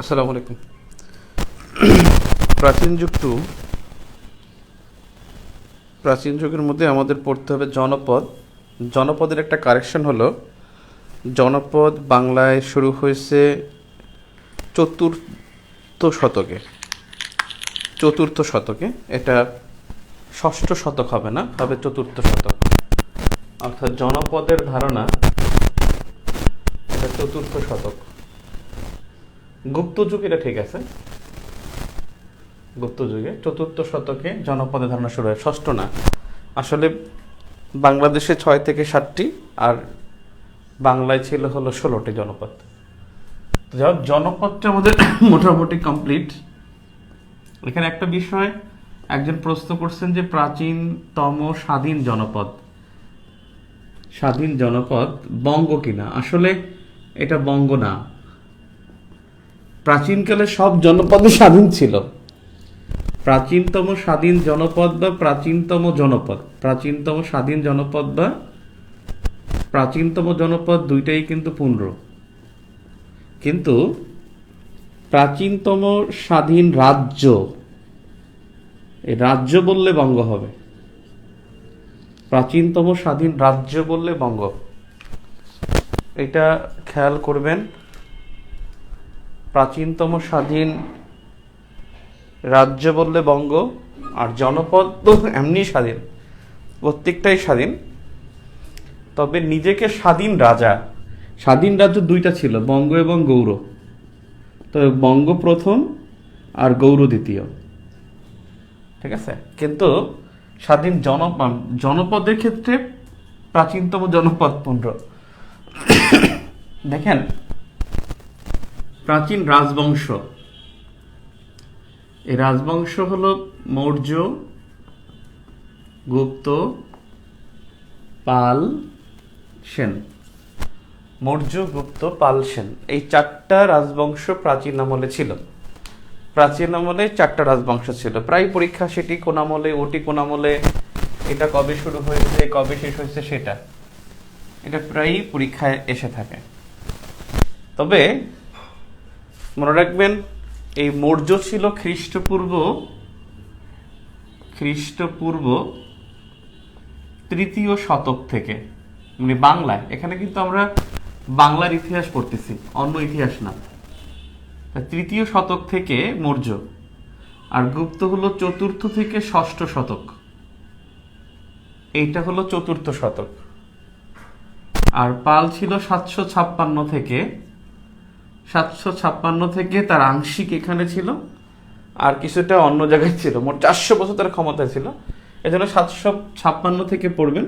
আসসালামু আলাইকুম। প্রাচীন যুগ টু প্রাচীন যুগের মধ্যে আমাদের পড়তে হবে জনপদ। জনপদের একটা কারেকশন হলো, জনপদ বাংলায় শুরু হয়েছে চতুর্থ শতকে। চতুর্থ শতকে, এটা ষষ্ঠ শতক হবে না, হবে চতুর্থ শতক। অর্থাৎ জনপদের ধারণা এটা চতুর্থ শতক। গুপ্ত যুগ এটা ঠিক আছে, গুপ্ত যুগে চতুর্থ শতকে জনপদের ধারণা শুরু হয়, ষষ্ঠ না। আসলে বাংলাদেশে 6 থেকে 7টি, আর বাংলায় ছিল হলো 16টি জনপদ। যাই হোক, জনপদটা আমাদের মোটামুটি কমপ্লিট। এখানে একটা বিষয় একজন প্রশ্ন করছেন যে প্রাচীনতম স্বাধীন জনপদ, স্বাধীন জনপদ বঙ্গ কিনা। আসলে এটা বঙ্গ না। প্রাচীনকালে সব জনপদই স্বাধীন ছিল। প্রাচীনতম স্বাধীন জনপদ বা প্রাচীনতম জনপদ, প্রাচীনতম স্বাধীন জনপদ বা প্রাচীনতম জনপদ দুইটাই কিন্তু পূর্ণ। কিন্তু প্রাচীনতম স্বাধীন রাজ্য, এই রাজ্য বললে বঙ্গ হবে। প্রাচীনতম স্বাধীন রাজ্য বললে বঙ্গ, এটা খেয়াল করবেন। প্রাচীনতম স্বাধীন রাজ্য বললে বঙ্গ, আর জনপদ তো এমনি স্বাধীন, প্রত্যেকটাই স্বাধীন। তবে নিজেকে স্বাধীন রাজা, স্বাধীন রাজ্য দুইটা ছিল, বঙ্গ এবং গৌড়। তবে বঙ্গ প্রথম আর গৌড় দ্বিতীয়, ঠিক আছে। কিন্তু স্বাধীন জনপদের ক্ষেত্রে প্রাচীনতম জনপদ পুণ্ড্র। দেখেন, প্রাচীন রাজবংশ, এই রাজবংশ হলো মৌর্য, গুপ্ত, পাল, সেন। মৌর্য, গুপ্ত, পাল, সেন, এই 4টা রাজবংশ প্রাচীন আমলে ছিল। প্রাচীন আমলে 4টা রাজবংশ ছিল। প্রায় পরীক্ষা সেটি কোন আমলে, ওটি কোন আমলে, এটা কবে শুরু হয়েছে, কবে শেষ হয়েছে, সেটা এটা প্রায়ই পরীক্ষায় এসে থাকে। তবে মনে রাখবেন, এই মৌর্য ছিল খ্রিস্টপূর্ব 3য় শতক থেকে, মানে বাংলায়। এখানে কিন্তু আমরা বাংলার ইতিহাস পড়তেছি, অন্য ইতিহাস না। 3য় শতক থেকে মৌর্য, আর গুপ্ত হলো 4র্থ থেকে 6ষ্ঠ শতক, এইটা হলো 4র্থ শতক। আর পাল ছিল 756 থেকে তার আংশিক এখানে ছিল, আর কিছুটা অন্য জায়গায় ছিল। মোট 400 বছর তার ক্ষমতা ছিল। এজন্য 756 থেকে পড়বেন,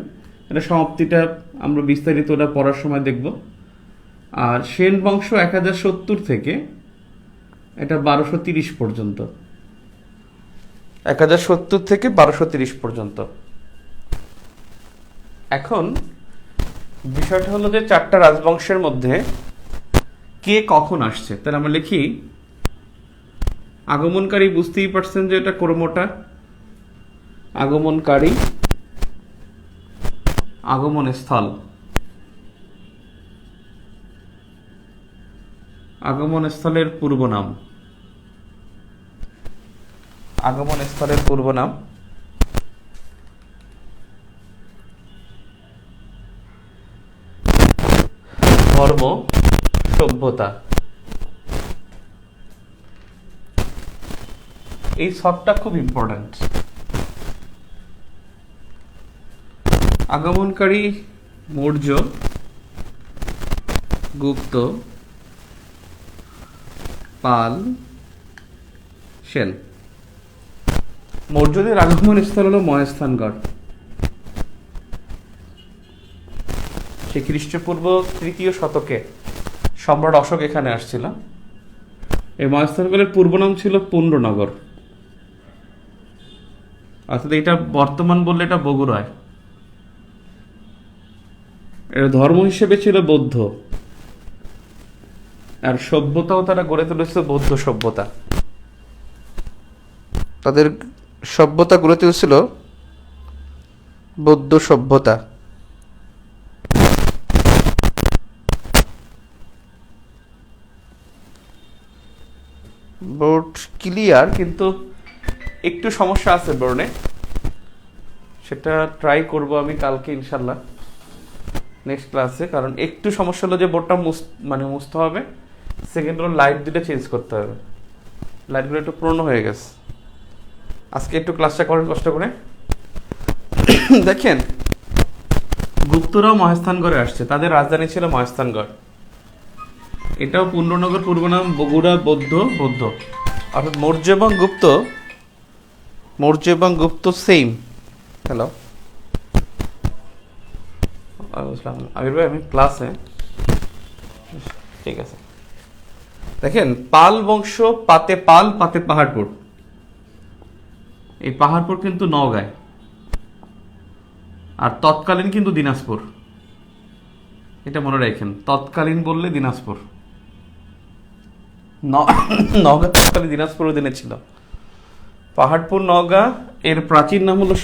এটা সমাপ্তিটা আমরা বিস্তারিত ওটা পড়ার সময় দেখব। আর সেন বংশ 1070 থেকে এটা 1230 পর্যন্ত, 1070 থেকে 1230 পর্যন্ত। এখন বিষয়টা হলো যে 4টা রাজবংশের মধ্যে কে কখন আসছে। তাহলে আমরা লিখি, আগমনকারী, বুঝতেই পারছেন যে এটা ক্রমটা আগমনকারী, আগমন স্থল, আগমন স্থলের পূর্ব নাম, আগমন স্থলের পূর্ব নাম। ধর্ম, সভ্যতা, এই সবটা খুব ইম্পর্টেন্ট। আগমনকারী মৌর্য, গুপ্ত, পাল, সেন। মৌর্যদের আগমন স্থল হলো মহেস্থানগড়। সে খ্রিস্টপূর্ব 3য় শতকে সম্রাট অশোক এখানে আসছিল। এই মহেস্থানগড়ের পূর্ব নাম ছিল পুণ্ড্রনগর, অর্থাৎ এটা বর্তমান বললে এটা বগুড়ায়। এর ধর্ম হিসেবে ছিল বৌদ্ধ, আর সভ্যতাও তারা গড়ে তুলেছিল বৌদ্ধ সভ্যতা। তাদের সভ্যতা গড়ে তুলেছিল বৌদ্ধ সভ্যতা। বোর্ড ক্লিয়ার, কিন্তু একটু সমস্যা আছে বোর্ডে, সেটা ট্রাই করব আমি কালকে ইনশাল্লাহ নেক্সট ক্লাসে। কারণ একটু সমস্যা হলো যে বোর্ডটা মুছতে হবে, সেকেন্ড হলো লাইট দুটো চেঞ্জ করতে হবে, লাইটগুলো একটু পুরনো হয়ে গেছে। আজকে একটু ক্লাসটা করেন কষ্ট করে। দেখেন, গুপ্তরাও মহেস্থানগড়ে আসছে, তাদের রাজধানী ছিল মহেস্থানগড়। এটাও পুণ্ড্রনগর, পূর্ব নাম বগুড়া, বৌদ্ধ অর্থাৎ মৌর্য এবং গুপ্ত সেম। হ্যালো আমির ভাই, আমি ক্লাসে, ঠিক আছে। দেখেন, পাল বংশ, পাতে পাল, পাতে পাহাড়পুর। এই পাহাড়পুর কিন্তু নওগাঁয়, আর তৎকালীন কিন্তু দিনাজপুর। এটা মনে রাখেন, তৎকালীন বললে দিনাজপুর, নওগাঁ তৎকালীন দিনাজপুর অধীনে ছিল। পাহাড়পুর নওগাঁ, এর প্রাচীন নাম হলো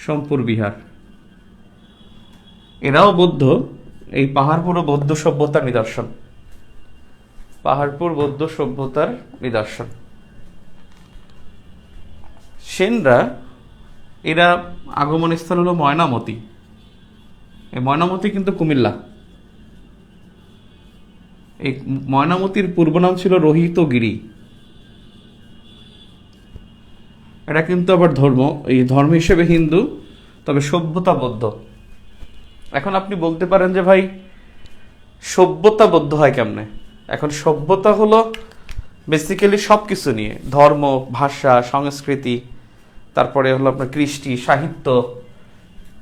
সোমপুর বিহার। এরাও বৌদ্ধ। এই পাহাড়পুরও বৌদ্ধ সভ্যতার নিদর্শন, পাহাড়পুর বৌদ্ধ সভ্যতার নিদর্শন। সেনরা, এরা আগমন স্থল হলো ময়নামতি। এই ময়নামতি কিন্তু কুমিল্লা। এই ময়নামতির পূর্ব নাম ছিল রোহিতগিরি। এটা কিন্তু আবার ধর্ম হিসেবে হিন্দু, তবে সভ্যতা বৌদ্ধ। এখন আপনি বলতে পারেন যে ভাই সভ্যতা বৌদ্ধ হয় কেমনে? এখন সভ্যতা হলো বেসিক্যালি সব কিছু নিয়ে, ধর্ম, ভাষা, সংস্কৃতি, তারপরে হলো আপনার কৃষ্টি, সাহিত্য,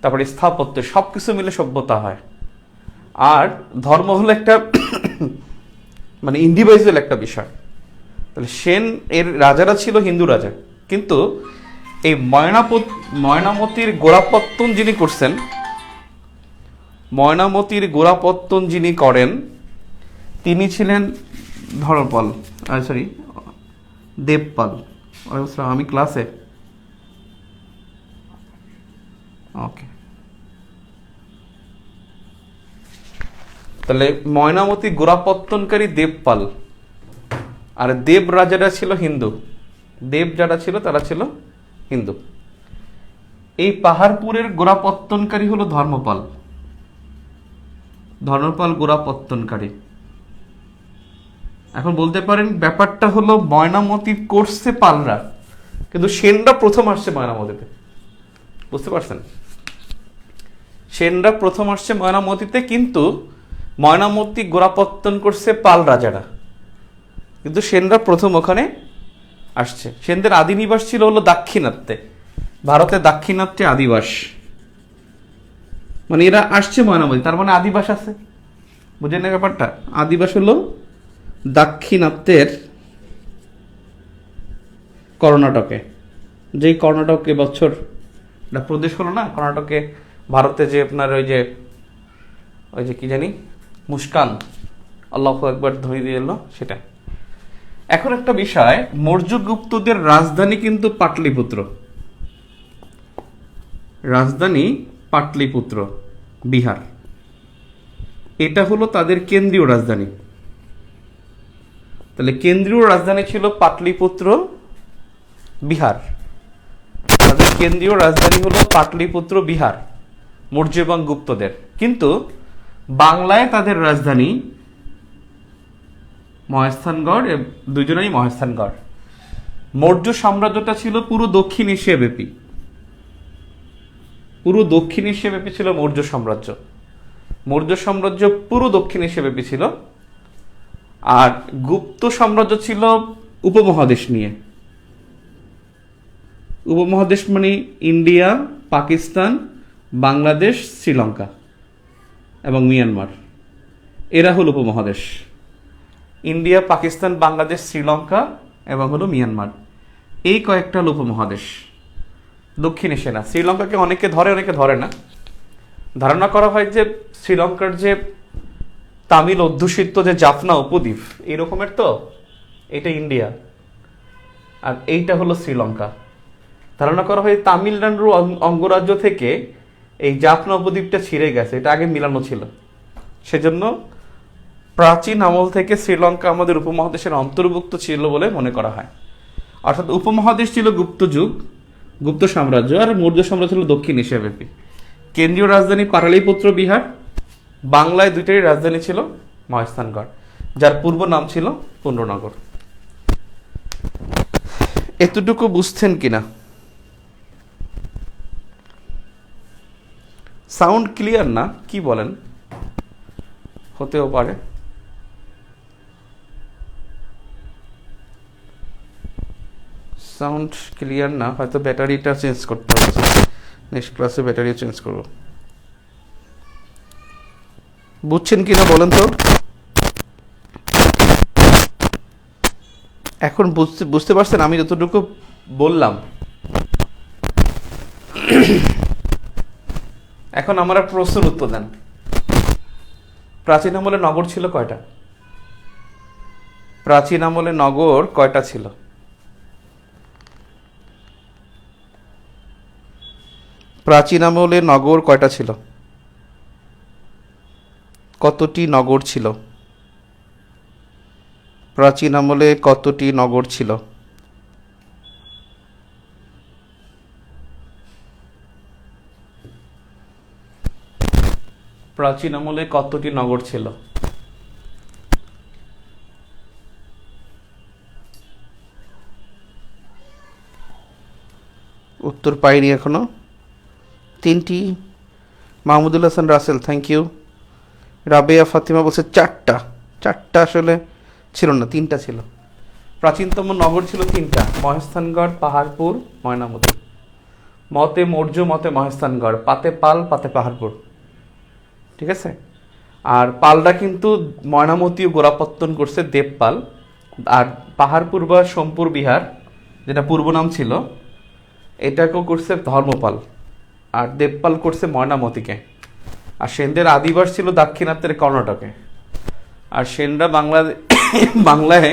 তারপরে স্থাপত্য, সব কিছু মিলে সভ্যতা হয়। আর ধর্ম হলো একটা ইন্ডিভিজুয়াল একটা বিষয়। তাহলে সেন এর রাজারা ছিল হিন্দু রাজা, কিন্তু এই ময়নামতির গোড়াপত্তন যিনি করেন, তিনি ছিলেন দেবপাল। আমি ক্লাসে, ওকে। তাহলে ময়নামতি গোড়াপত্তনকারী দেবপাল, আর দেব রাজারা ছিল হিন্দু। দেব যারা ছিল তারা ছিল হিন্দু। এই পাহাড়পুরের গোড়াপত্তনকারী হলো ধর্মপাল গোড়াপত্তনকারী। এখন বলতে পারেন ব্যাপারটা হলো ময়নামতি করছে পালরা, কিন্তু সেনরা প্রথম আসছে ময়নামতিতে। বুঝতে পারছেন? সেনরা প্রথম আসছে ময়নামতিতে, কিন্তু ময়নামতি গোড়াপত্তন করছে পাল রাজারা, কিন্তু সেনরা প্রথম ওখানে আসছে। সেনদের আদি নিবাস ছিল হলো দাক্ষিণাত্যে, ভারতের দাক্ষিণাত্যে আদিবাস। এরা আসছে ময়নামতি, তার মানে আদিবাস আছে। বুঝেন না ব্যাপারটা? আদিবাস হলো দাক্ষিণাত্যের কর্ণাটকে, যেই কর্ণাটক এবছর একটা প্রদেশ হলো না কর্ণাটকে, ভারতে যে আপনার ওই যে কি জানি মুস্কান, আল্লাহু আকবার ধ্বনি দিয়ে এলো, সেটা। এখন একটা বিষয়, মৌর্য গুপ্তদের রাজধানী কিন্তু পাটলিপুত্র, বিহার। এটা হলো তাদের কেন্দ্রীয় রাজধানী। তাহলে কেন্দ্রীয় রাজধানী ছিল পাটলিপুত্র, বিহার। তাদের কেন্দ্রীয় রাজধানী হলো পাটলিপুত্র, বিহার, মৌর্য এবং গুপ্তদের। কিন্তু বাংলায় তাদের রাজধানী মহেস্থানগড়, দুজনেই মহেস্থানগড়। মৌর্য সাম্রাজ্যটা ছিল পুরো দক্ষিণ এশিয়া ব্যাপী, ছিল মৌর্য সাম্রাজ্য। পুরো দক্ষিণ এশিয়া ব্যাপী ছিল। আর গুপ্ত সাম্রাজ্য ছিল উপমহাদেশ নিয়ে। উপমহাদেশ মানে ইন্ডিয়া, পাকিস্তান, বাংলাদেশ, শ্রীলঙ্কা এবং মিয়ানমার, এরা হলো উপমহাদেশ। ইন্ডিয়া, পাকিস্তান, বাংলাদেশ, শ্রীলঙ্কা এবং হলো মিয়ানমার, এই কয়েকটা হলো উপমহাদেশ। দক্ষিণ এশিয়া না। শ্রীলঙ্কাকে অনেকে ধরে, অনেকে ধরে না। ধারণা করা হয় যে শ্রীলঙ্কার যে তামিল অধ্যুষিত যে জাফনা উপদ্বীপ, এই রকমের, তো এটা ইন্ডিয়া আর এইটা হলো শ্রীলঙ্কা। ধারণা করা হয় তামিলনাড়ুর অঙ্গরাজ্য থেকে এই জাফনা উপদ্বীপটা ছিঁড়ে গেছে, এটা আগে মিলানো ছিল। সেজন্য প্রাচীন আমল থেকে শ্রীলঙ্কা আমাদের উপমহাদেশের অন্তর্ভুক্ত ছিল বলে মনে করা হয়। অর্থাৎ উপমহাদেশ ছিল গুপ্ত যুগ, গুপ্ত সাম্রাজ্য, আর মৌর্য সাম্রাজ্য ছিল দক্ষিণ এশিয়াব্যাপী। কেন্দ্রীয় রাজধানী পাটালিপুত্র বিহার। বাংলায় দুইটারই রাজধানী ছিল মহেস্থানগড়, যার পূর্ব নাম ছিল পুণ্ড্রনগর। এতটুকু বুঝছেন কিনা? সাউন্ড ক্লিয়ার না কি বলেন? হতেও পারে। সাউন্ড ক্লিয়ার না, হয়তো ব্যাটারিটা চেঞ্জ করতে হচ্ছে। নেক্সট ক্লাসে ব্যাটারি চেঞ্জ করব। বুঝছেন কিনা বলেন তো? এখন বুঝতে পারছেন আমি যতটুকু বললাম? এখন আমরা প্রশ্নের উত্তর দেন। প্রাচীন আমলে নগর ছিল কয়টা? প্রাচীন আমলে নগর কয়টা ছিল? প্রাচীন আমলে নগর কয়টা ছিল? কতটি নগর ছিল? প্রাচীন আমলে কতটি নগর ছিল? প্রাচীন আমলে কতটি নগর ছিল? উত্তর পাইনি এখনো। 3টি। Mahmudul Hasan Rasel, thank you. রাবেয়া ফাতিমা বলছে 4টা। 4টা আসলে ছিল না, 3টা ছিল। প্রাচীনতম নগর ছিল 3টা, মহেস্থানগড়, পাহাড়পুর, ময়নামতি। মতে মৌর্য, মতে মহেস্থানগড়, পাতে পাল, পাতে পাহাড়পুর। ঠিক আছে। আর পালটা কিন্তু ময়নামতি ও গোড়াপত্তন করছে দেবপাল, আর পাহাড়পুর বা সোমপুর বিহার যেটা পূর্ব নাম ছিল এটাকেও করছে ধর্মপাল, আর দেবপাল করছে ময়নামতিকে। আর সেনদের আদিবাস ছিল দাক্ষিণাত্যের কর্ণাটকে। আর সেনরা বাংলায়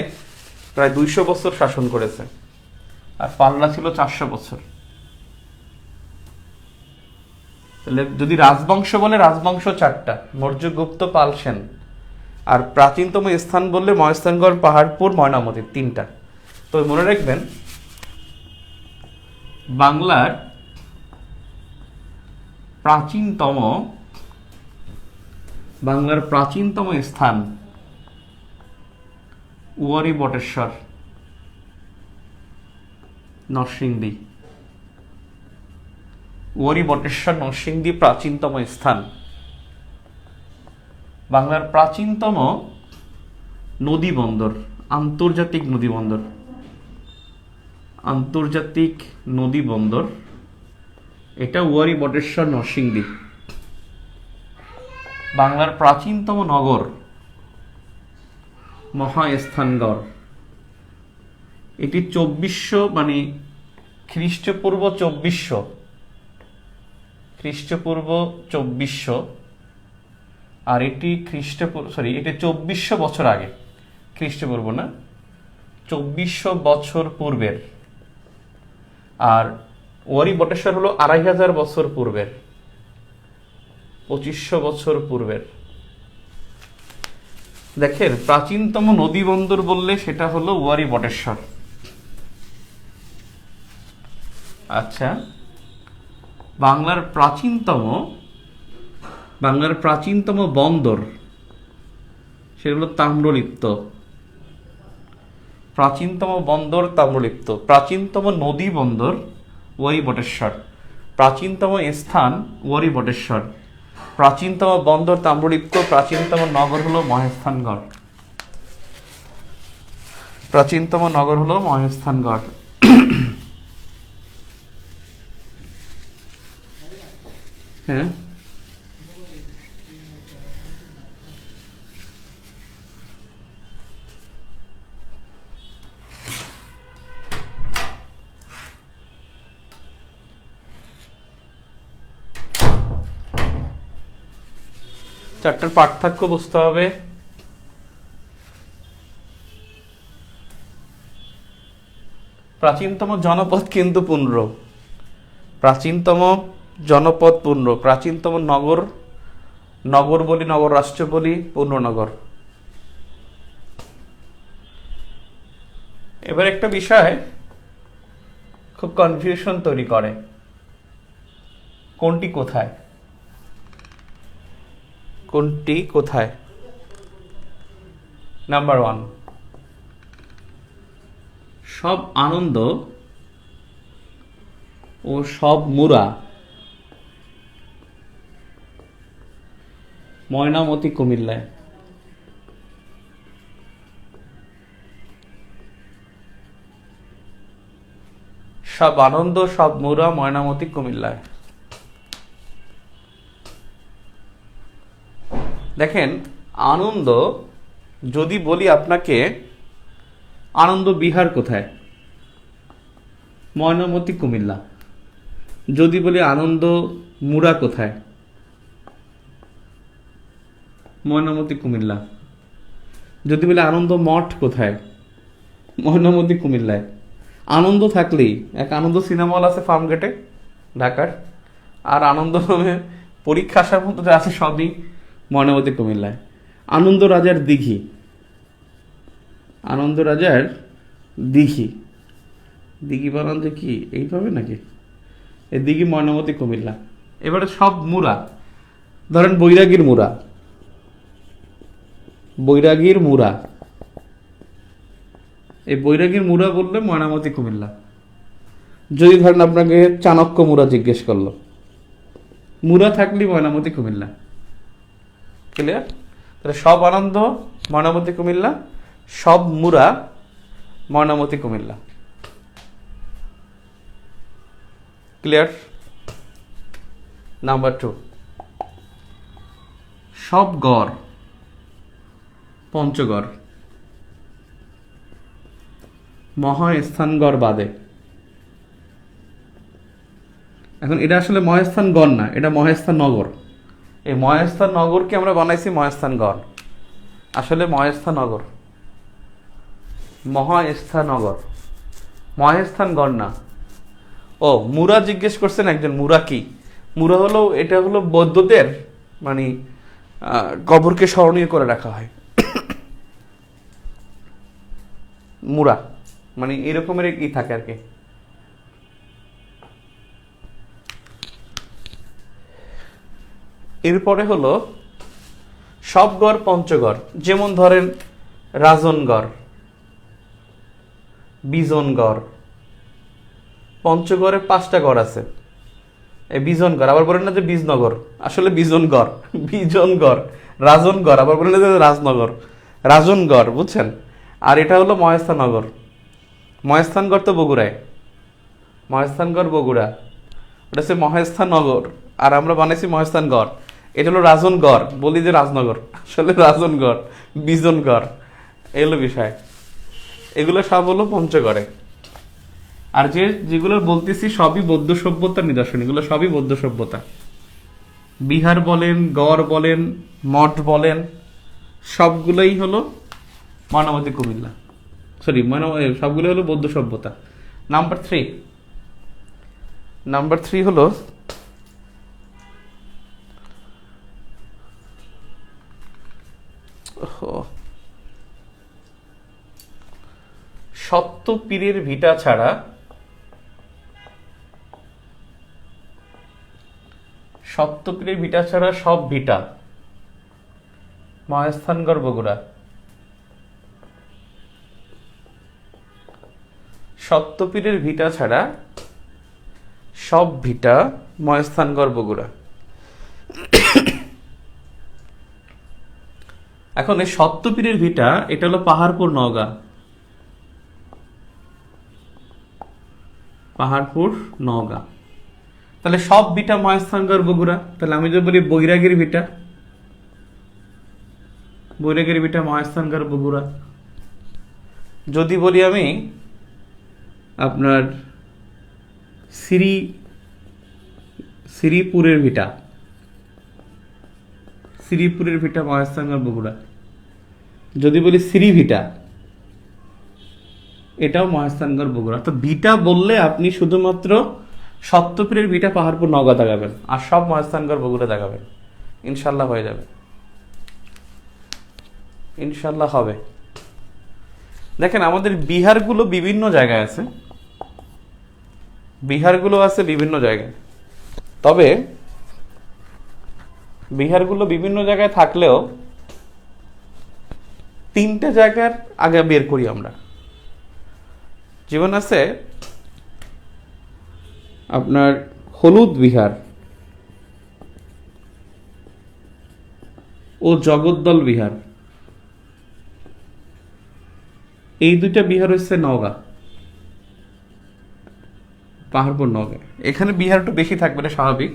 প্রায় 200 বছর শাসন করেছে, আর পালরা ছিল 400 বছর। তাহলে যদি রাজবংশ বলে, রাজবংশ 4টা, মৌর্য, গুপ্ত, পাল, সেন। আর প্রাচীনতম স্থান বললে মহেস্থানগড়, পাহাড়পুর, ময়নামতি, 3টা। তো মনে রাখবেন বাংলার প্রাচীনতম স্থান উয়ারি বটেশ্বর, নরসিংদী। উয়ারি বটেশ্বর, নরসিংদী প্রাচীনতম স্থান। বাংলার প্রাচীনতম নদী বন্দর, আন্তর্জাতিক নদী বন্দর, এটা উয়ারি বটেশ্বর, নরসিংদী। বাংলার প্রাচীনতম নগর মহাস্থানগড়। এটি 2400 মানে খ্রিস্টপূর্ব 2400, আর এটি এটা 2400 বছর আগে, খ্রিস্টপূর্ব না, 2400 বছর পূর্বের। আর ওয়ারি বটেশ্বর হলো 2500 বছর পূর্বের, 2500 বছর পূর্বের। দেখেন প্রাচীনতম নদী বন্দর বললে সেটা হলো ওয়ারি বটেশ্বর। আচ্ছা, বাংলার প্রাচীনতম বন্দর সেটা হলো তাম্রলিপ্ত। প্রাচীনতম বন্দর তাম্রলিপ্ত। প্রাচীনতম নদী বন্দর ওয়ারি বটেশ্বর। প্রাচীনতম স্থান ওয়ারি বটেশ্বর। প্রাচীনতম বন্দর তাম্রলিপ্ত। প্রাচীনতম নগর হলো মহেস্থানগড়। হ্যাঁ, চারটার পার্থক্য বুঝতে হবে। প্রাচীনতম জনপদ কিন্তু পুন্ড্র। প্রাচীনতম নগর বলি, নগর রাষ্ট্র বলি পুণ্ড্রনগর। এবার একটা বিষয় খুব কনফিউশন তৈরি করে, কোনটি কোথায়, কোনটি কোথায়। নাম্বার 1, সব আনন্দ ও সব মুরা ময়নামতি কুমিল্লায়। সব আনন্দ সব মুরা ময়নামতি কুমিল্লায়। দেখেন, আনন্দ যদি বলি আপনাকে, আনন্দ বিহার কোথায়? ময়নামতি কুমিল্লা। যদি বলি আনন্দ মুরা কোথায়? ময়নামতি কুমিল্লা। যদি বলি আনন্দ মঠ কোথায়? ময়নামতি কুমিল্লায়। আনন্দ থাকলেই, এক আনন্দ সিনেমা হল আছে ফার্মগেটে ঢাকার, আর আনন্দ নামে পরীক্ষা আসার মতো আছে সবই ময়নামতি কুমিল্লায়। আনন্দ রাজার দিঘি, আনন্দ রাজার দিঘি, দিঘি বানান যে কি এইভাবে নাকি, এই দিঘি ময়নামতি কুমিল্লা। এবারে সব মুরা, ধরেন বৈরাগীর মুরা, বৈরাগীর মুরা, এই বৈরাগীর মুরা বললে ময়নামতি কুমিল্লা। যদি ধরেন আপনাকে চাণক্য মুরা জিজ্ঞেস করলো, মুরা থাকলে ময়নামতি কুমিল্লা। ক্লিয়ার? তাহলে সব আনন্দ ময়নামতি কুমিল্লা, সব মুরা ময়নামতি কুমিল্লা। ক্লিয়ার? নাম্বার 2, সব গড় পঞ্চগড় মহাস্থানগড় বাদে। এখন এটা আসলে মহাস্থানগড় না, এটা মহাস্থান নগর। এই মহাস্থান নগরকে আমরা বানাইছি মহাস্থানগড়, আসলে মহাস্থানগর, মহাস্থানগর, মহাস্থানগড় না। ও মুরা জিজ্ঞেস করছেন একজন, মুরা কি? মুরা হলো, এটা হলো বৌদ্ধদের মানে কবরকে স্মরণীয় করে রাখা হয়। মুরা মানে এরকমের কি থাকে আর কি। এরপরে হলো সব গড় পঞ্চগড়, যেমন ধরেন রাজনগড়, বিজনগড়। পঞ্চগড়ে 5টা গড় আছে, এই বিজনগড়, আবার বলেন না যে বীজনগর, আসলে বিজনগড়, বিজনগড়, রাজনগড়, আবার বলেন না যে রাজনগর, রাজনগড়, বুঝছেন? আর এটা হলো মহেস্থানগর। মহেস্থানগড় তো বগুড়ায়, মহেস্থানগড় বগুড়া, ওটা হচ্ছে মহেস্থানগর, আর আমরা বানাইছি মহেস্থানগড়। এটা হলো রাজনগড়, বলি যে রাজনগর, আসলে রাজনগড়, বিজনগড়। এগুলো বিষয়, এগুলো সব হলো পঞ্চগড়ে। আর যেগুলো বলতেছি সবই বৌদ্ধ সভ্যতার নিদর্শন, এগুলো সবই বৌদ্ধ সভ্যতা। বিহার বলেন, গড় বলেন, মঠ বলেন, সবগুলোই হলো ময়নামতি কুমিল্লা, সরি সবগুলো হলো বৌদ্ধ সভ্যতা। নাম্বার 3 হলো সত্য পীরের ভিটা ছাড়া সব ভিটা মহাস্থানগড় বগুড়া। সত্যপীরের ভিটা ছাড়া সব ভিটা মহাস্থানগড় বগুড়া। এখন এই সত্যপীরের ভিটা, এটা হলো পাহাড়পুর নওগাঁ, পাহাড়পুর নওগাঁ। তাহলে সব ভিটা মহাস্থানগড় বগুড়া। তাহলে আমি যদি বলি বৈরাগীর ভিটা, বৈরাগীর ভিটা মহাস্থানগড় বগুড়া। যদি বলি আমি আপনার শ্রীপুরের ভিটা, শ্রীপুরের ভিটা মহাস্থানগড় বগুড়া। যদি বলি শ্রীভিটা, এটাও মহাস্থানগড় বগুড়া। তো ভিটা বললে আপনি শুধুমাত্র সত্যপীরের ভিটা পাহাড়পুর নওগাঁ দেখাবেন, আর সব মহাস্থানগড় বগুড়া দেখাবেন, ইনশাল্লাহ হয়ে যাবে, ইনশাল্লাহ হবে। দেখেন আমাদের বিহারগুলো বিভিন্ন জায়গায় আছে, বিহারগুলো আছে বিভিন্ন জায়গায়। তবে বিহারগুলো বিভিন্ন জায়গায় থাকলেও তিনটে জায়গার আগে বের করি আমরা। যেমন আছে আপনার হলুদ বিহার ও জগদ্দল বিহার, এই দুইটা বিহার হচ্ছে নওগাঁ, পাহাড়পুর নওগাঁ। এখানে বিহার একটু বেশি থাকবে, এটা স্বাভাবিক।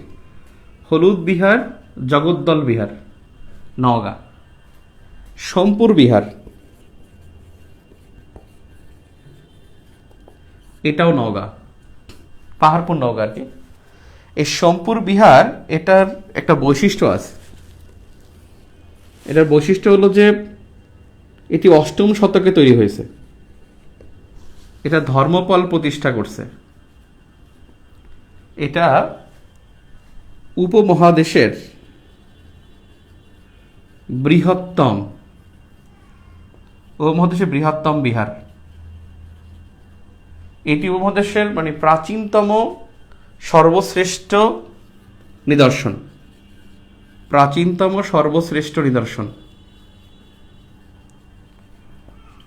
হলুদ বিহার, জগদ্দল বিহার নওগাঁ। সোমপুর বিহার এটাও নওগাঁ, পাহাড়পুর নওগাঁ আর কি। এই সোমপুর বিহার এটার একটা বৈশিষ্ট্য আছে। এটার বৈশিষ্ট্য হলো যে এটি 8ম শতকে তৈরি হয়েছে। এটা ধর্মপাল প্রতিষ্ঠা করছে। এটা উপমহাদেশের বৃহত্তম বিহার। এটি উপমহাদেশের মানে প্রাচীনতম সর্বশ্রেষ্ঠ নিদর্শন,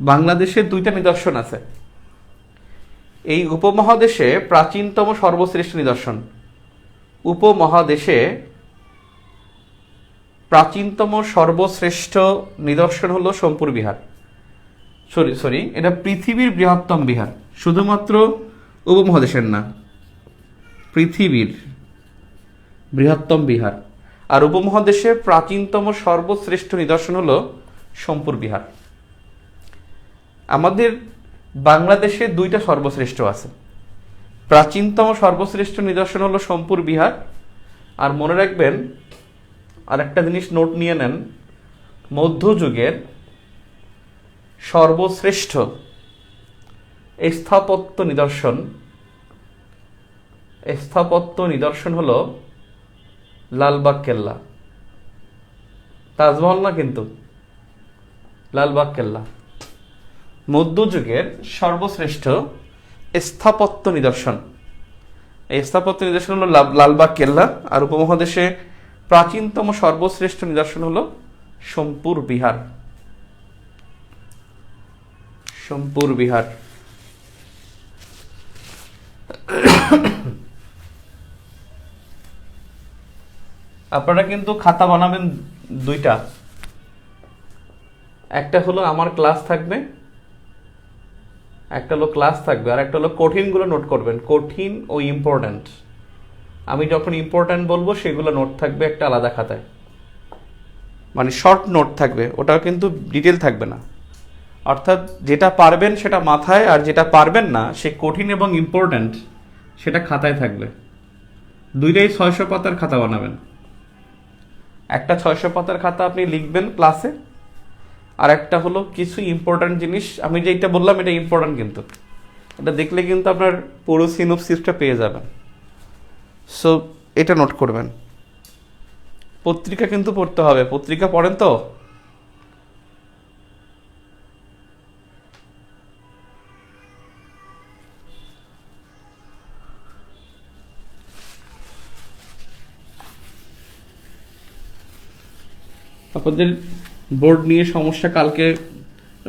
বাংলাদেশে 2টা নিদর্শন আছে। এই উপমহাদেশে প্রাচীনতম সর্বশ্রেষ্ঠ নিদর্শন, উপমহাদেশে প্রাচীনতম সর্বশ্রেষ্ঠ নিদর্শন হলো সোমপুর বিহার। সরি, এটা পৃথিবীর বৃহত্তম বিহার, শুধুমাত্র উপমহাদেশের না, পৃথিবীর বৃহত্তম বিহার। আর উপমহাদেশে প্রাচীনতম সর্বশ্রেষ্ঠ নিদর্শন হলো সোমপুর বিহার। আমাদের বাংলাদেশে 2টা সর্বশ্রেষ্ঠ আছে। প্রাচীনতম সর্বশ্রেষ্ঠ নিদর্শন হলো সোমপুর বিহার। আর মনে রাখবেন আর একটা জিনিস নোট নিয়ে নেন, মধ্যযুগের সর্বশ্রেষ্ঠ স্থাপত্য নিদর্শন হলো লালবাগ কেল্লা। তাজমহল না কিন্তু, লালবাগ কেল্লা মধ্যযুগের সর্বশ্রেষ্ঠ স্থাপত্য নিদর্শন। এই স্থাপত্য নিদর্শন হলো লালবাগ কেল্লা। আর উপমহাদেশে প্রাচীনতম সর্বশ্রেষ্ঠ নিদর্শন হলো সোমপুর বিহার। আপনারা কিন্তু খাতা বানাবেন 2টা, একটা হলো আমার ক্লাস থাকবে, আর একটা হলো কঠিনগুলো নোট করবেন, কঠিন ও ইম্পর্ট্যান্ট। আমি যখন ইম্পর্ট্যান্ট বলবো সেগুলো নোট থাকবে একটা আলাদা খাতায়, মানে শর্ট নোট থাকবে, ওটাও কিন্তু ডিটেল থাকবে না। অর্থাৎ যেটা পারবেন সেটা মাথায়, আর যেটা পারবেন না সে কঠিন এবং ইম্পর্ট্যান্ট সেটা খাতায় থাকবে। 2টাই 600 পাতার খাতা বানাবেন। একটা 600 পাতার খাতা আপনি লিখবেন ক্লাসে, আর একটা হলো কিছু ইম্পর্ট্যান্ট জিনিস। আমি যেটা বললাম এটা ইম্পর্ট্যান্ট, কিন্তু এটা দেখলে কিন্তু আপনার পুরো সিনোপসিসটা পেয়ে যাবেন। সো এটা নোট করবেন। পত্রিকা কিন্তু পড়তে হবে। পত্রিকা পড়েন তো? আপনাদের বোর্ড নিয়ে সমস্যা কালকে,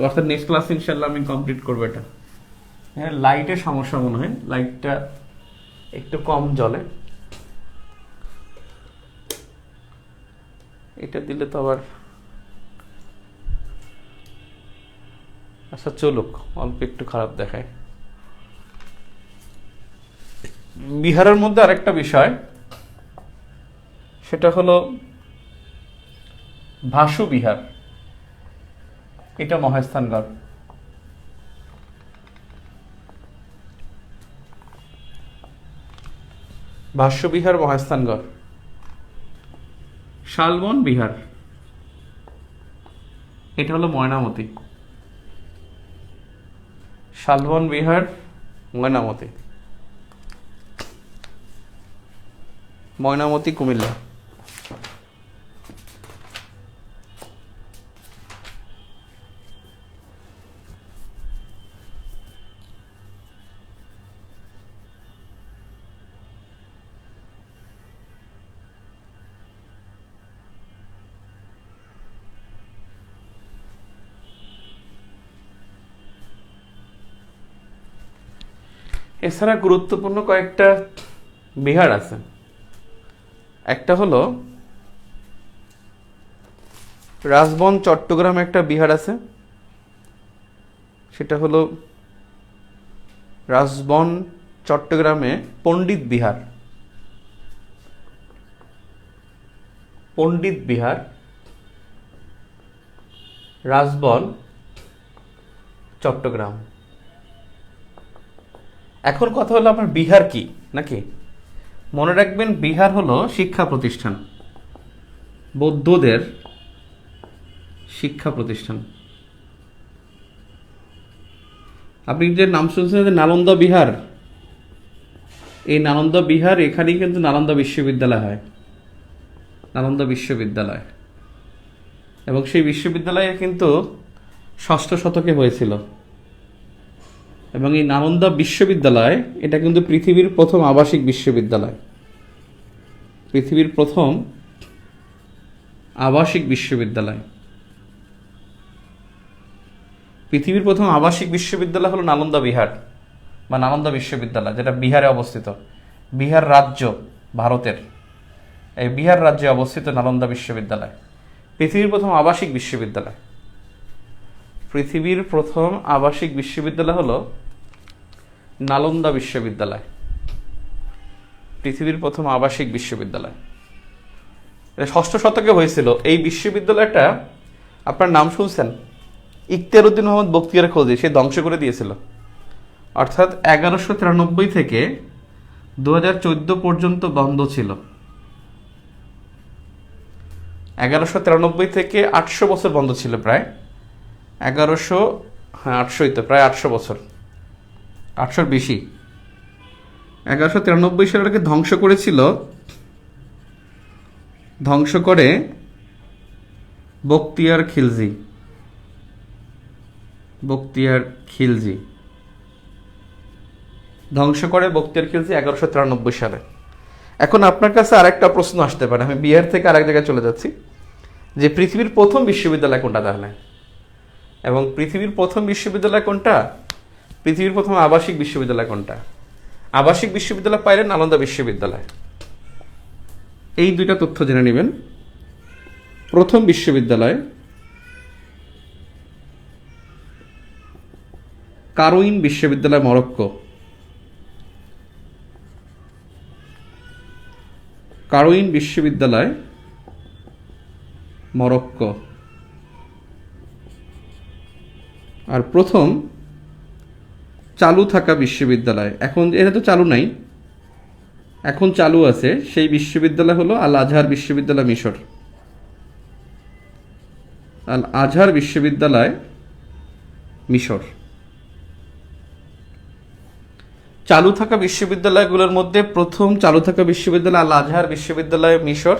অর্থাৎ নেক্সট ক্লাস ইনশাল্লাহ আমি কমপ্লিট করবো এটা। হ্যাঁ, লাইটের সমস্যা মনে হয়, লাইটটা একটু কম জ্বলে। এটা দিলে তো আবার, আচ্ছা চলুক, অল্প একটু খারাপ দেখায়। বিহারের মধ্যে আরেকটা বিষয়, সেটা হলো ভাসু বিহার। এটা মহাস্থানগড়। ভাষ্য বিহার, মহাস্থানগড়। শালবন বিহার, এটা হলো ময়নামতি। শালবন বিহার, ময়নামতি কুমিল্লা। এছাড়া গুরুত্বপূর্ণ কয়েকটা বিহার আছে। একটা হলো রাজবন চট্টগ্রামে একটা বিহার আছে, সেটা হলো রাজবন চট্টগ্রামে পণ্ডিত বিহার। পণ্ডিত বিহার, রাজবন, চট্টগ্রাম। এখন কথা হলো আপনার বিহার কি নাকি? মনে রাখবেন বিহার হলো শিক্ষা প্রতিষ্ঠান, বৌদ্ধদের শিক্ষা প্রতিষ্ঠান। আপনি যে নাম শুনছেন যে নালন্দা বিহার, এই নালন্দা বিহার এখানেই কিন্তু নালন্দা বিশ্ববিদ্যালয় হয়, নালন্দা বিশ্ববিদ্যালয়। এবং সেই বিশ্ববিদ্যালয়ে কিন্তু 6ষ্ঠ শতকে হয়েছিল। এবং এই নালন্দা বিশ্ববিদ্যালয় এটা কিন্তু পৃথিবীর প্রথম আবাসিক বিশ্ববিদ্যালয়, পৃথিবীর প্রথম আবাসিক বিশ্ববিদ্যালয়। পৃথিবীর প্রথম আবাসিক বিশ্ববিদ্যালয় হলো নালন্দা বিহার বা নালন্দা বিশ্ববিদ্যালয়, যেটা বিহারে অবস্থিত। বিহার রাজ্য ভারতের, এই বিহার রাজ্যে অবস্থিত নালন্দা বিশ্ববিদ্যালয় পৃথিবীর প্রথম আবাসিক বিশ্ববিদ্যালয়। পৃথিবীর প্রথম আবাসিক বিশ্ববিদ্যালয় হলো নালন্দা বিশ্ববিদ্যালয়, পৃথিবীর প্রথম আবাসিক বিশ্ববিদ্যালয়। এটা 6ষ্ঠ শতকে হয়েছিল। এই বিশ্ববিদ্যালয়টা আপনার নাম শুনছেন, ইখতিয়ার উদ্দিন মোহাম্মদ বখতিয়ার খলজি, সে ধ্বংস করে দিয়েছিল। অর্থাৎ 1193 থেকে 2014 পর্যন্ত বন্ধ ছিল। 1193 থেকে 800 বছর বন্ধ ছিল, প্রায় 800ই তো, প্রায় 800 বছর, 800-র বেশি। 1193 সালে এটাকে ধ্বংস করেছিল, ধ্বংস করে বখতিয়ার খিলজি, বখতিয়ার খিলজি ধ্বংস করে বখতিয়ার খিলজি 1193 সালে। এখন আপনার কাছে আরেকটা প্রশ্ন আসতে পারে, আমি বিহার থেকে আরেক জায়গায় চলে যাচ্ছি, যে পৃথিবীর প্রথম বিশ্ববিদ্যালয় কোনটা তাহলে? এবং পৃথিবীর প্রথম বিশ্ববিদ্যালয় কোনটা, পৃথিবীর প্রথম আবাসিক বিশ্ববিদ্যালয় কোনটা? আবাসিক বিশ্ববিদ্যালয় পাইলেন নালন্দা বিশ্ববিদ্যালয়। এই দুইটা তথ্য জেনে নেবেন। প্রথম বিশ্ববিদ্যালয় কারোইন বিশ্ববিদ্যালয়, মরক্কো। কারোইন বিশ্ববিদ্যালয়, মরক্কো। আর প্রথম চালু থাকা বিশ্ববিদ্যালয়, এখন এটা তো চালু নাই, এখন চালু আছে, সেই বিশ্ববিদ্যালয় হলো আল আজহার বিশ্ববিদ্যালয়, মিশর। আল আজহার বিশ্ববিদ্যালয়, মিশর। চালু থাকা বিশ্ববিদ্যালয়গুলোর মধ্যে প্রথম চালু থাকা বিশ্ববিদ্যালয় আল আজহার বিশ্ববিদ্যালয়, মিশর।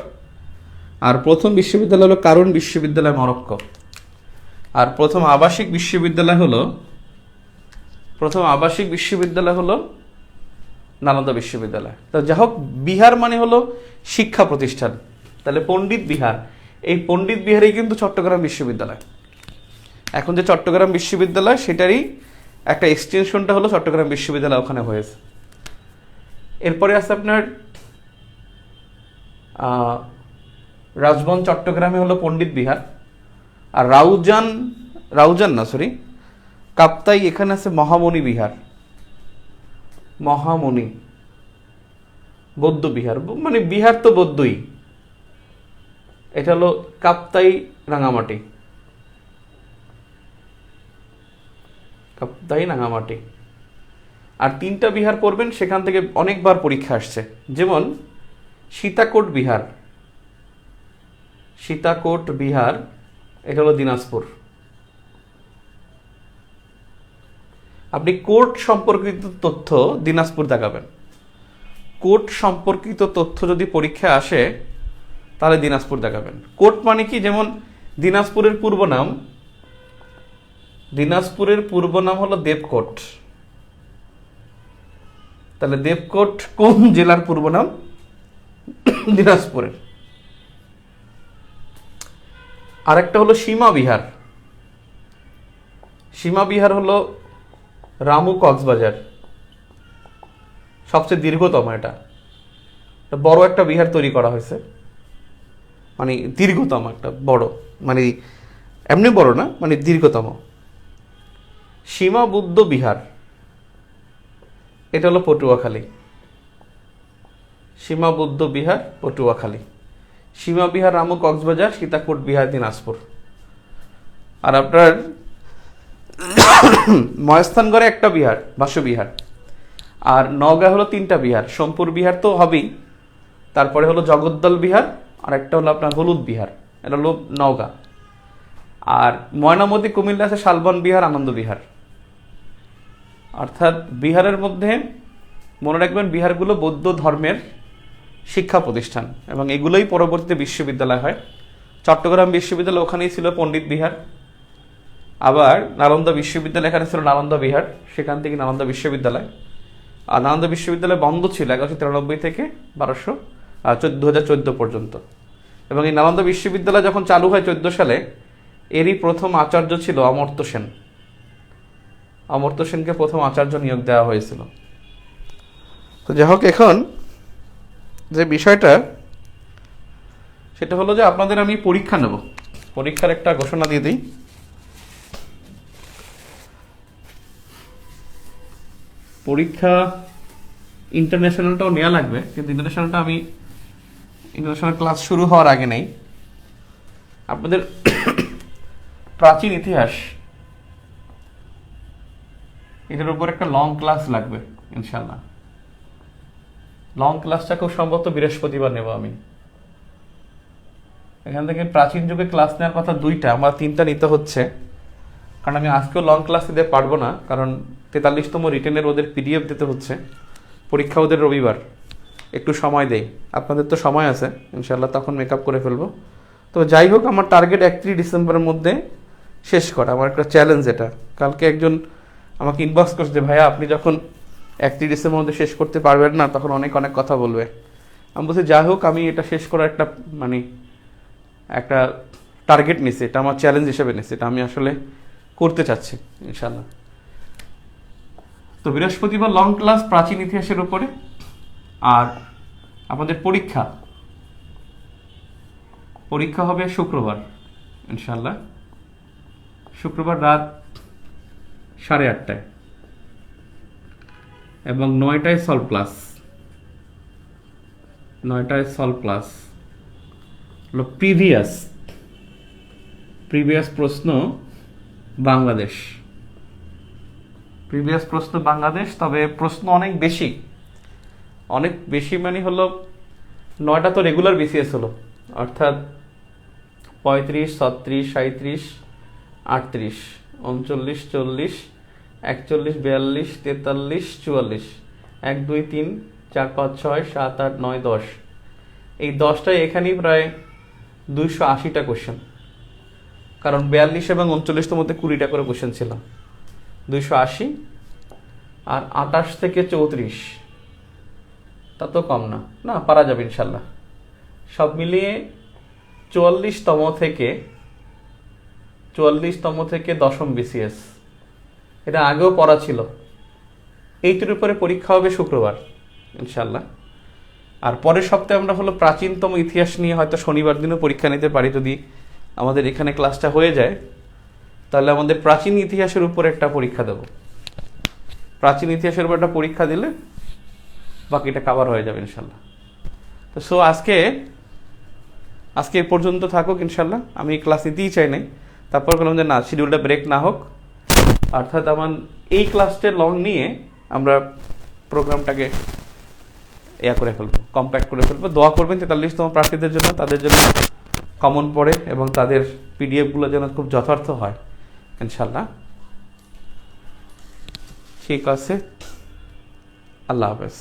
আর প্রথম বিশ্ববিদ্যালয় হলো কারোইন বিশ্ববিদ্যালয়, মরক্কো। আর প্রথম আবাসিক বিশ্ববিদ্যালয় হলো নালন্দা বিশ্ববিদ্যালয়। তো যাই হোক, বিহার মানে হলো শিক্ষা প্রতিষ্ঠান। তাহলে পণ্ডিত বিহার, এই পণ্ডিত বিহারেই কিন্তু চট্টগ্রাম বিশ্ববিদ্যালয়। এখন যে চট্টগ্রাম বিশ্ববিদ্যালয়, সেটারই একটা এক্সটেনশনটা হলো চট্টগ্রাম বিশ্ববিদ্যালয়, ওখানে হয়েছে। এরপরে আছে আপনার রাজবন চট্টগ্রামে হলো পণ্ডিত বিহার। আর কাপ্তাই, এখানে আছে মহামণি বিহার, মহামণি বৌদ্ধ বিহার, মানে বিহার তো বৌদ্ধই। এটা হলো কাপ্তাই, রাঙামাটি, কাপ্তাই রাঙামাটি। আর 3টা বিহার পড়বেন, সেখান থেকে অনেকবার পরীক্ষা আসছে, যেমন সীতাকোট বিহার, সীতাকোট বিহার, এটা হলো দিনাজপুর। আপনি কোর্ট সম্পর্কিত তথ্য দিনাজপুর দেখাবেন, কোর্ট সম্পর্কিত তথ্য যদি পরীক্ষা আসে তাহলে দিনাজপুর দেখাবেন। কোর্ট মানে কি, যেমন দিনাজপুরের পূর্ব নাম হলো দেবকোট। তাহলে দেবকোট কোন জেলার পূর্ব নাম? দিনাজপুরের। আরেকটা হলো সীমা বিহার, সীমা বিহার হলো রামু কক্সবাজার, সবচেয়ে দীর্ঘতম, এটা বড় একটা বিহার তৈরি করা হয়েছে, মানে দীর্ঘতম একটা বড়, মানে এমনি বড় না, মানে দীর্ঘতম। সীমা বুদ্ধ বিহার, এটা হলো পটুয়াখালী। সীমা বুদ্ধ বিহার পটুয়াখালী। সীমা বিহার রামু কক্সবাজার, সীতাকুট বিহার দিনাজপুর। আর আপনার মহেস্থানগড়ে একটা বিহার, ভাষ্য বিহার। আর নওগাঁ হলো 3টা বিহার, সোমপুর বিহার তো হবেই, তারপরে হলো জগদ্দল বিহার, আর একটা হলো আপনার হলুদ বিহার, এটা হলো নওগাঁ। আর ময়নামতি কুমিল্লা আছে শালবন বিহার, আনন্দ বিহার। অর্থাৎ বিহারের মধ্যে মনে রাখবেন বিহারগুলো বৌদ্ধ ধর্মের শিক্ষা প্রতিষ্ঠান, এবং এগুলোই পরবর্তীতে বিশ্ববিদ্যালয় হয়। চট্টগ্রাম বিশ্ববিদ্যালয় ওখানেই ছিল পণ্ডিত বিহার, আবার নালন্দা বিশ্ববিদ্যালয় এখানে ছিল নালন্দা বিহার, সেখান থেকে নালন্দা বিশ্ববিদ্যালয়। আর নালন্দা বিশ্ববিদ্যালয় বন্ধ ছিল 1193 থেকে 2014 পর্যন্ত। এবং এই নালন্দা বিশ্ববিদ্যালয় যখন চালু হয় 14 সালে, এরই প্রথম আচার্য ছিল অমর্ত্য সেন। অমর্ত্য সেনকে প্রথম আচার্য নিয়োগ দেওয়া হয়েছিল। তো যাই হোক, এখন যে বিষয়টা সেটা হলো যে আপনাদের আমি পরীক্ষা নেব, পরীক্ষার একটা ঘোষণা দিয়ে দিই। পরীক্ষা ইন্টারন্যাশনালটাও নেওয়া লাগবে, কিন্তু ইন্টারন্যাশনাল ক্লাস শুরু হওয়ার আগে নেই। আপনাদের প্রাচীন ইতিহাস, এটার উপর একটা লং ক্লাস লাগবে ইনশাল্লাহ। লং ক্লাসটা খুব সম্ভবত বৃহস্পতিবার নেব আমি। এখান থেকে প্রাচীন যুগে ক্লাস নেওয়ার কথা 2টা, আমার 3টা নিতে হচ্ছে, কারণ আমি আজকেও লং ক্লাস দিতে পারবো না, কারণ 43তম রিটেনের ওদের পিডিএফ দিতে হচ্ছে। পরীক্ষা ওদের রবিবার, একটু সময় দেই, আপনাদের তো সময় আছে ইনশাল্লাহ, তখন মেকআপ করে ফেলবো। তো যাই হোক, আমার টার্গেট 31 ডিসেম্বরের মধ্যে শেষ করা, আমার একটা চ্যালেঞ্জ এটা। কালকে একজন আমাকে ইনবক্স করছে, ভাইয়া আপনি যখন 31 ডিসেম্বরের মধ্যে শেষ করতে পারবেন না, তখন অনেক অনেক কথা বলবে। আমি বলছি যাই হোক, আমি এটা শেষ করার একটা একটা টার্গেট নিছি, এটা আমার চ্যালেঞ্জ হিসেবে নিছি, এটা আমি আসলে করতে চাচ্ছি ইনশাল্লাহ। তো বৃহস্পতিবার লং ক্লাস প্রাচীন ইতিহাসের উপরে। আর আমাদের পরীক্ষা হবে শুক্রবার ইনশাল্লাহ, শুক্রবার রাত 8:30টায়, এবং 9টায় সলভ ক্লাস। 9টায় সলভ ক্লাস হলো প্রিভিয়াস প্রশ্ন বাংলাদেশ। তবে প্রশ্ন অনেক বেশি মানে হলো 9টা তো রেগুলার বিসিএস হলো, অর্থাৎ 35, 36, 37, 38, 39, 40, 41, 42, 43, 44, 1, 2, 3, 4, 5, 6, 7, 8, 9, 10, এই 10টায় এখানেই প্রায় 280টা কোশ্চেন, কারণ 42 এবং 39টার মধ্যে 20টা করে কোশ্চেন ছিল। 280 আর 28 থেকে 34, তা তো কম না, পারা যাবে ইনশাল্লাহ। সব মিলিয়ে 44তম থেকে 10ম বিসিএস, এটা আগেও পড়া ছিল। এইটির উপরে পরীক্ষা হবে শুক্রবার ইনশাল্লাহ। আর পরের সপ্তাহে আমরা হলো প্রাচীনতম ইতিহাস নিয়ে হয়তো শনিবার দিনও পরীক্ষা নিতে পারি, যদি আমাদের এখানে ক্লাসটা হয়ে যায়, তাহলে আমাদের প্রাচীন ইতিহাসের উপরে একটা পরীক্ষা দেব। প্রাচীন ইতিহাসের উপর একটা পরীক্ষা দিলে বাকিটা কভার হয়ে যাবে ইনশাল্লাহ। তো আজকে এ পর্যন্ত থাকুক ইনশাল্লাহ। আমি ক্লাস নিতেই চাই নাই, তারপর বললাম যে না, শিডিউলটা ব্রেক না হোক, অর্থাৎ আমার এই ক্লাসটা লং নিয়ে আমরা প্রোগ্রামটাকে করে ফেলবো, কম্প্যাক্ট করে ফেলবো। দোয়া করবেন 43তম প্রার্থীদের জন্য, তাদের জন্য কমন পড়ে এবং তাদের পিডিএফগুলো যেন খুব যথার্থ হয় ইনশাল্লাহ। ঠিক আছে, আল্লাহ হাফেজ।